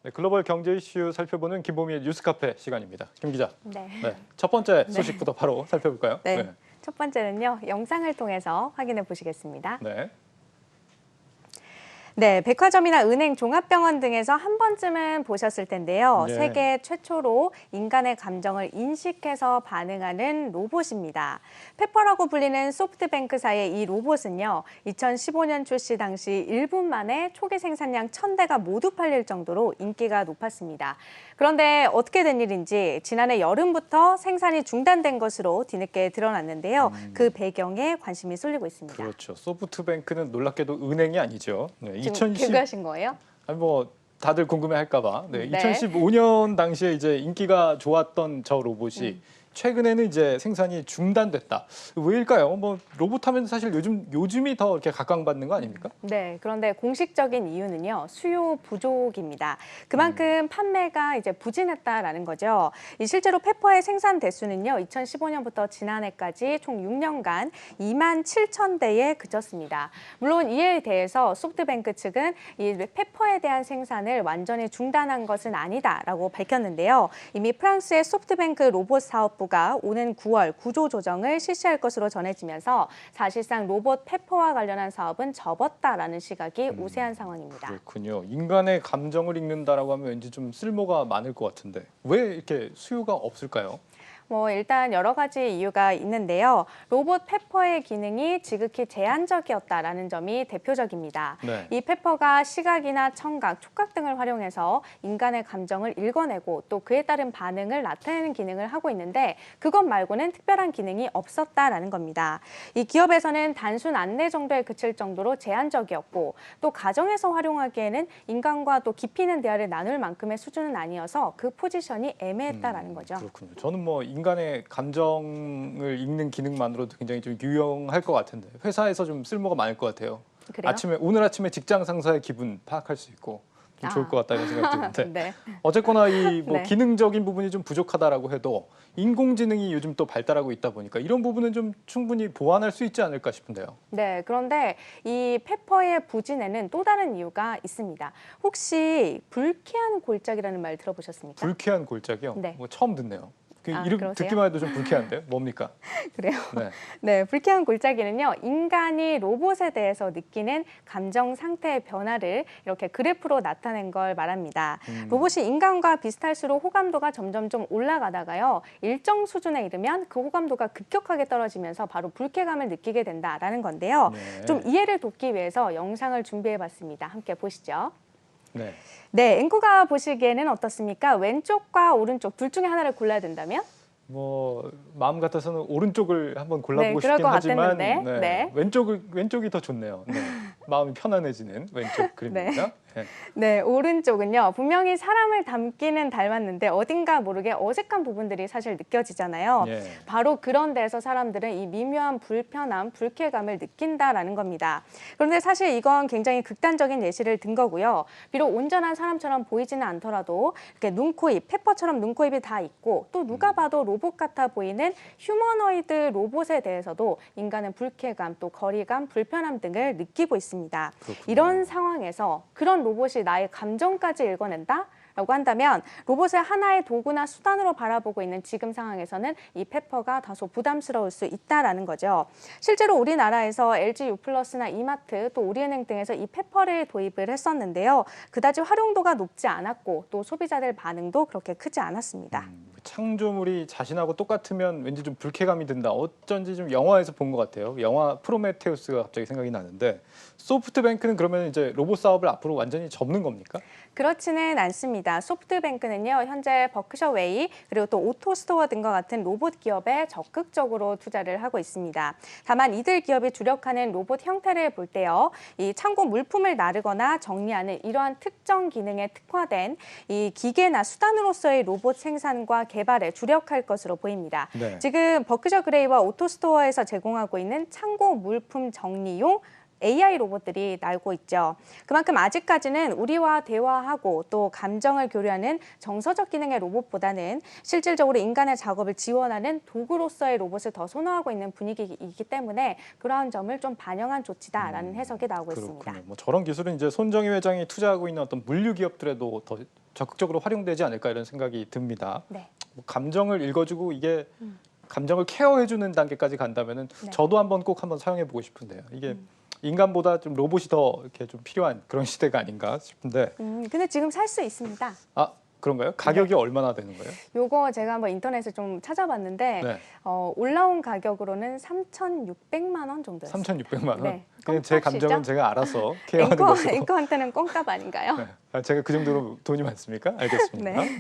네, 글로벌 경제 이슈 살펴보는 김보미의 뉴스카페 시간입니다. 김 기자. 네. 첫 번째 소식부터 바로 살펴볼까요? 네. 첫 번째는요, 영상을 통해서 확인해 보시겠습니다. 네, 백화점이나 은행, 종합병원 등에서 한 번쯤은 보셨을 텐데요. 네. 세계 최초로 인간의 감정을 인식해서 반응하는 로봇입니다. 페퍼라고 불리는 소프트뱅크사의 이 로봇은요, 2015년 출시 당시 1분 만에 초기 생산량 1000대가 모두 팔릴 정도로 인기가 높았습니다. 그런데 어떻게 된 일인지 지난해 여름부터 생산이 중단된 것으로 뒤늦게 드러났는데요. 그 배경에 관심이 쏠리고 있습니다. 그렇죠. 소프트뱅크는 놀랍게도 은행이 아니죠. 네, 지금 비교하신 거예요? 아니 뭐 다들 궁금해할까봐. 네. 2015년 당시에 이제 인기가 좋았던 저 로봇이 최근에는 이제 생산이 중단됐다. 왜일까요? 뭐 로봇 하면 사실 요즘이 더 이렇게 각광받는 거 아닙니까? 네, 그런데 공식적인 이유는요, 수요 부족입니다. 그만큼 판매가 이제 부진했다라는 거죠. 실제로 페퍼의 생산 대수는요, 2015년부터 지난해까지 총 6년간 27,000대에 그쳤습니다. 물론 이에 대해서 소프트뱅크 측은 이 페퍼에 대한 생산을 완전히 중단한 것은 아니다라고 밝혔는데요. 이미 프랑스의 소프트뱅크 로봇 사업부가 오는 9월 구조 조정을 실시할 것으로 전해지면서 사실상 로봇 페퍼와 관련한 사업은 접었다라는 시각이 우세한 상황입니다. 그렇군요. 인간의 감정을 읽는다라고 하면 왠지 좀 쓸모가 많을 것 같은데 왜 이렇게 수요가 없을까요? 일단 여러 가지 이유가 있는데요. 로봇 페퍼의 기능이 지극히 제한적이었다라는 점이 대표적입니다. 네. 이 페퍼가 시각이나 청각, 촉각 등을 활용해서 인간의 감정을 읽어내고 또 그에 따른 반응을 나타내는 기능을 하고 있는데 그것 말고는 특별한 기능이 없었다라는 겁니다. 이 기업에서는 단순 안내 정도에 그칠 정도로 제한적이었고 또 가정에서 활용하기에는 인간과 또 깊이 있는 대화를 나눌 만큼의 수준은 아니어서 그 포지션이 애매했다라는 거죠. 그렇군요. 저는 뭐 인간의 감정을 읽는 기능만으로도 굉장히 좀 유용할 것 같은데 회사에서 좀 쓸모가 많을 것 같아요. 그래요? 오늘 아침에 직장 상사의 기분 파악할 수 있고 좀 좋을 것 같다 이런 생각이 드는데 네. 어쨌거나 이 뭐 네. 기능적인 부분이 좀 부족하다라고 해도 인공지능이 요즘 또 발달하고 있다 보니까 이런 부분은 좀 충분히 보완할 수 있지 않을까 싶은데요. 네, 그런데 이 페퍼의 부진에는 또 다른 이유가 있습니다. 혹시 불쾌한 골짜기라는 말 들어보셨습니까? 불쾌한 골짜기요? 네. 뭐 처음 듣네요. 이름 그러세요? 듣기만 해도 좀 불쾌한데요? 뭡니까? 그래요? 네. 네, 불쾌한 골짜기는요, 인간이 로봇에 대해서 느끼는 감정 상태의 변화를 이렇게 그래프로 나타낸 걸 말합니다. 로봇이 인간과 비슷할수록 호감도가 점점 좀 올라가다가요, 일정 수준에 이르면 그 호감도가 급격하게 떨어지면서 바로 불쾌감을 느끼게 된다라는 건데요. 네. 좀 이해를 돕기 위해서 영상을 준비해봤습니다. 함께 보시죠. 네. 네, 앵커가 보시기에는 어떻습니까? 왼쪽과 오른쪽 둘 중에 하나를 골라야 된다면? 뭐 마음 같아서는 오른쪽을 한번 골라보고 네, 그럴 싶긴 것 하지만 같았는데. 네. 왼쪽이 더 좋네요. 네. 마음이 편안해지는 왼쪽 그림입니다. 네. 네, 오른쪽은요. 분명히 사람을 닮기는 닮았는데 어딘가 모르게 어색한 부분들이 사실 느껴지잖아요. 예. 바로 그런 데서 사람들은 이 미묘한 불편함, 불쾌감을 느낀다라는 겁니다. 그런데 사실 이건 굉장히 극단적인 예시를 든 거고요. 비록 온전한 사람처럼 보이지는 않더라도 이렇게 눈, 코, 입, 페퍼처럼 눈, 코, 입이 다 있고 또 누가 봐도 로봇 같아 보이는 휴머노이드 로봇에 대해서도 인간은 불쾌감, 또 거리감, 불편함 등을 느끼고 있습니다. 그렇군요. 이런 상황에서 그런 로봇이 나의 감정까지 읽어낸다? 라고 한다면 로봇을 하나의 도구나 수단으로 바라보고 있는 지금 상황에서는 이 페퍼가 다소 부담스러울 수 있다라는 거죠. 실제로 우리나라에서 LG U+나 이마트 또 우리은행 등에서 이 페퍼를 도입을 했었는데요. 그다지 활용도가 높지 않았고 또 소비자들 반응도 그렇게 크지 않았습니다. 창조물이 자신하고 똑같으면 왠지 좀 불쾌감이 든다. 어쩐지 좀 영화에서 본 것 같아요. 영화 프로메테우스가 갑자기 생각이 나는데 소프트뱅크는 그러면 이제 로봇 사업을 앞으로 완전히 접는 겁니까? 그렇지는 않습니다. 소프트뱅크는요, 현재 버크셔웨이 그리고 또 오토스토어 등과 같은 로봇 기업에 적극적으로 투자를 하고 있습니다. 다만 이들 기업이 주력하는 로봇 형태를 볼 때요, 이 창고 물품을 나르거나 정리하는 이러한 특정 기능에 특화된 이 기계나 수단으로서의 로봇 생산과 개발에 주력할 것으로 보입니다. 네. 지금 버크셔 그레이와 오토스토어에서 제공하고 있는 창고 물품 정리용 AI 로봇들이 나오고 있죠. 그만큼 아직까지는 우리와 대화하고 또 감정을 교류하는 정서적 기능의 로봇보다는 실질적으로 인간의 작업을 지원하는 도구로서의 로봇을 더 선호하고 있는 분위기이기 때문에 그러한 점을 좀 반영한 조치다라는 해석이 나오고 있습니다. 그렇군요. 뭐 저런 기술은 이제 손정희 회장이 투자하고 있는 어떤 물류 기업들에도 더 적극적으로 활용되지 않을까 이런 생각이 듭니다. 네. 뭐 감정을 읽어주고 이게 감정을 케어해주는 단계까지 간다면은 네. 저도 꼭 한번 사용해보고 싶은데요. 이게 인간보다 좀 로봇이 더 이렇게 좀 필요한 그런 시대가 아닌가 싶은데. 근데 지금 살 수 있습니다. 아, 그런가요? 가격이 얼마나 되는 거예요? 요거 제가 한번 인터넷에 좀 찾아봤는데 네. 올라온 가격으로는 3,600만 원 정도였어요. 3,600만 원. 네. 그냥 제 껌값이죠? 감정은 제가 알아서 케어하는 것으로. 앵커한테는 껌값 아닌가요? 네. 제가 그 정도로 돈이 많습니까? 알겠습니다. 네. 네.